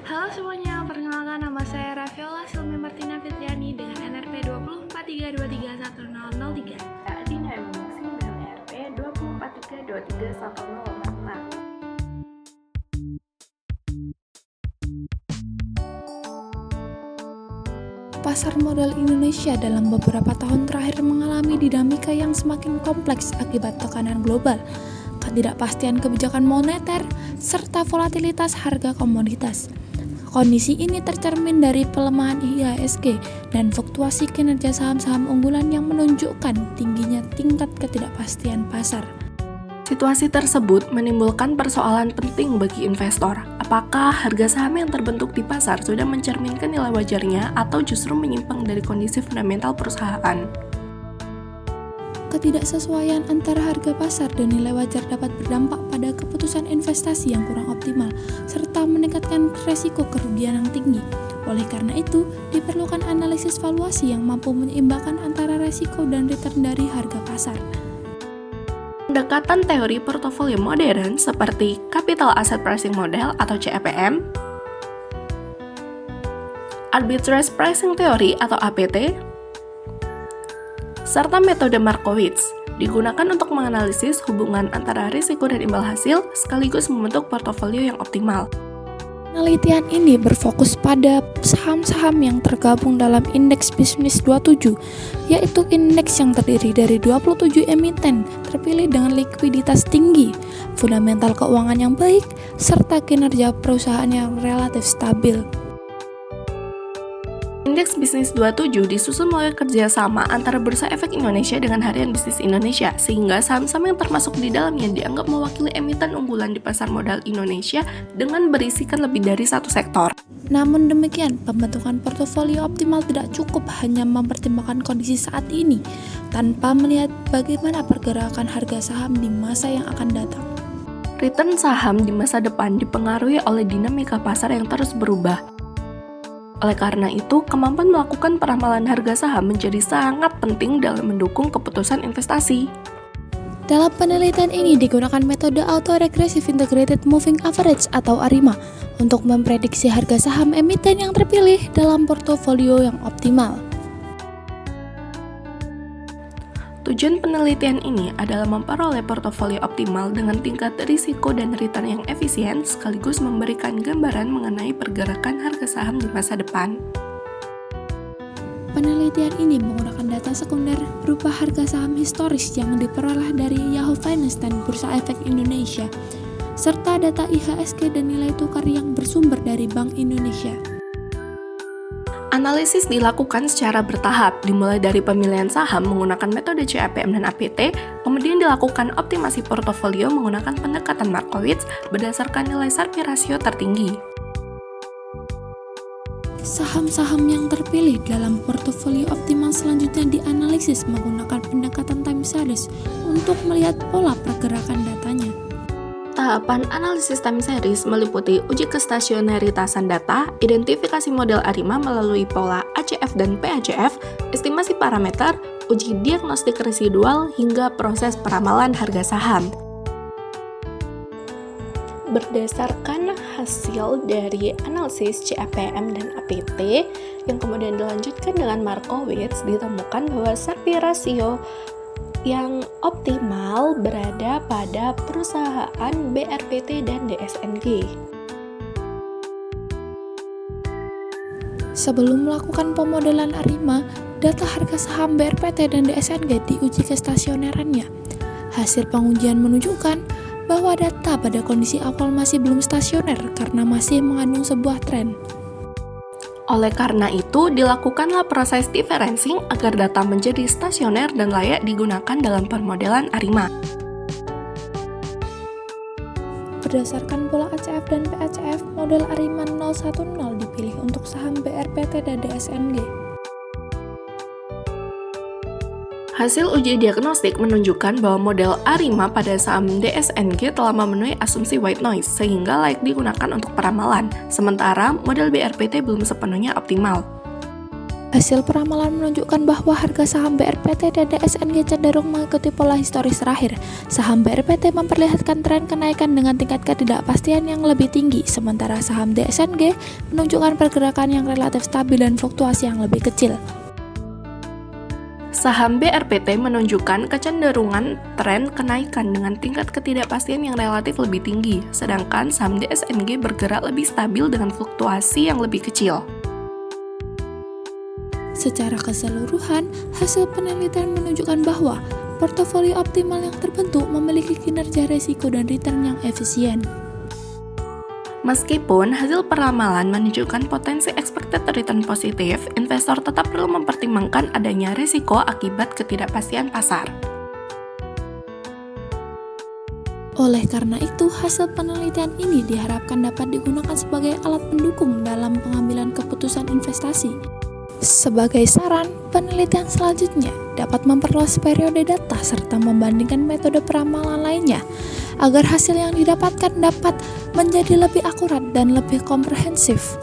Halo semuanya, perkenalkan nama saya Rafiola Silmi Martina Fitriani dengan NRP 2043231003. Dina Emusin dengan NRP 2043231046. Pasar modal Indonesia dalam beberapa tahun terakhir mengalami dinamika yang semakin kompleks akibat tekanan global, ketidakpastian kebijakan moneter, serta volatilitas harga komoditas. Kondisi ini tercermin dari pelemahan IHSG dan fluktuasi kinerja saham-saham unggulan yang menunjukkan tingginya tingkat ketidakpastian pasar. Situasi tersebut menimbulkan persoalan penting bagi investor. Apakah harga saham yang terbentuk di pasar sudah mencerminkan nilai wajarnya atau justru menyimpang dari kondisi fundamental perusahaan? Ketidaksesuaian antara harga pasar dan nilai wajar dapat berdampak pada keputusan investasi yang kurang optimal, serta meningkatkan resiko kerugian yang tinggi. Oleh karena itu, diperlukan analisis valuasi yang mampu menyeimbangkan antara resiko dan return dari harga pasar. Pendekatan teori portofolio modern seperti Capital Asset Pricing Model atau CAPM, Arbitrage Pricing Theory atau APT, serta metode Markowitz digunakan untuk menganalisis hubungan antara risiko dan imbal hasil sekaligus membentuk portofolio yang optimal. Penelitian ini berfokus pada saham-saham yang tergabung dalam indeks bisnis 27, yaitu indeks yang terdiri dari 27 emiten terpilih dengan likuiditas tinggi, fundamental keuangan yang baik, serta kinerja perusahaan yang relatif stabil. Indeks Bisnis 27 disusun melalui kerjasama antara Bursa Efek Indonesia dengan Harian Bisnis Indonesia, sehingga saham-saham yang termasuk di dalamnya dianggap mewakili emiten unggulan di pasar modal Indonesia dengan berisikan lebih dari satu sektor. Namun demikian, pembentukan portofolio optimal tidak cukup hanya mempertimbangkan kondisi saat ini, tanpa melihat bagaimana pergerakan harga saham di masa yang akan datang. Return saham di masa depan dipengaruhi oleh dinamika pasar yang terus berubah. Oleh karena itu, kemampuan melakukan peramalan harga saham menjadi sangat penting dalam mendukung keputusan investasi. Dalam penelitian ini digunakan metode Autoregressive Integrated Moving Average atau ARIMA untuk memprediksi harga saham emiten yang terpilih dalam portofolio yang optimal. Tujuan penelitian ini adalah memperoleh portofolio optimal dengan tingkat risiko dan return yang efisien sekaligus memberikan gambaran mengenai pergerakan harga saham di masa depan. Penelitian ini menggunakan data sekunder berupa harga saham historis yang diperoleh dari Yahoo Finance dan Bursa Efek Indonesia, serta data IHSG dan nilai tukar yang bersumber dari Bank Indonesia. Analisis dilakukan secara bertahap, dimulai dari pemilihan saham menggunakan metode CAPM dan APT, kemudian dilakukan optimasi portofolio menggunakan pendekatan Markowitz berdasarkan nilai Sharpe rasio tertinggi. Saham-saham yang terpilih dalam portofolio optimal selanjutnya dianalisis menggunakan pendekatan time series untuk melihat pola pergerakan datanya. Tahapan analisis time series meliputi uji kestasioneritasan data, identifikasi model ARIMA melalui pola ACF dan PACF, estimasi parameter, uji diagnostik residual, hingga proses peramalan harga saham. Berdasarkan hasil dari analisis CAPM dan APT yang kemudian dilanjutkan dengan Markowitz, ditemukan bahwa Sharpe rasio yang optimal berada pada perusahaan BRPT dan DSNG. Sebelum melakukan pemodelan ARIMA, data harga saham BRPT dan DSNG diuji kestasionerannya. Hasil pengujian menunjukkan bahwa data pada kondisi awal masih belum stasioner karena masih mengandung sebuah tren. Oleh karena itu, dilakukanlah proses differencing agar data menjadi stasioner dan layak digunakan dalam permodelan ARIMA. Berdasarkan pola ACF dan PACF, model ARIMA 010 dipilih untuk saham BRPT dan DSNG. Hasil uji diagnostik menunjukkan bahwa model ARIMA pada saham DSNG telah memenuhi asumsi white noise sehingga layak digunakan untuk peramalan, sementara model BRPT belum sepenuhnya optimal. Hasil peramalan menunjukkan bahwa harga saham BRPT dan DSNG cenderung mengikuti pola historis terakhir. Saham BRPT memperlihatkan tren kenaikan dengan tingkat ketidakpastian yang lebih tinggi, sementara saham DSNG menunjukkan pergerakan yang relatif stabil dan fluktuasi yang lebih kecil. Saham BRPT menunjukkan kecenderungan tren kenaikan dengan tingkat ketidakpastian yang relatif lebih tinggi, sedangkan saham DSNG bergerak lebih stabil dengan fluktuasi yang lebih kecil. Secara keseluruhan, hasil penelitian menunjukkan bahwa portofolio optimal yang terbentuk memiliki kinerja resiko dan return yang efisien. Meskipun hasil peramalan menunjukkan potensi expected return positif, investor tetap perlu mempertimbangkan adanya risiko akibat ketidakpastian pasar. Oleh karena itu, hasil penelitian ini diharapkan dapat digunakan sebagai alat pendukung dalam pengambilan keputusan investasi. Sebagai saran, penelitian selanjutnya dapat memperluas periode data serta membandingkan metode peramalan lainnya agar hasil yang didapatkan dapat menjadi lebih akurat dan lebih komprehensif.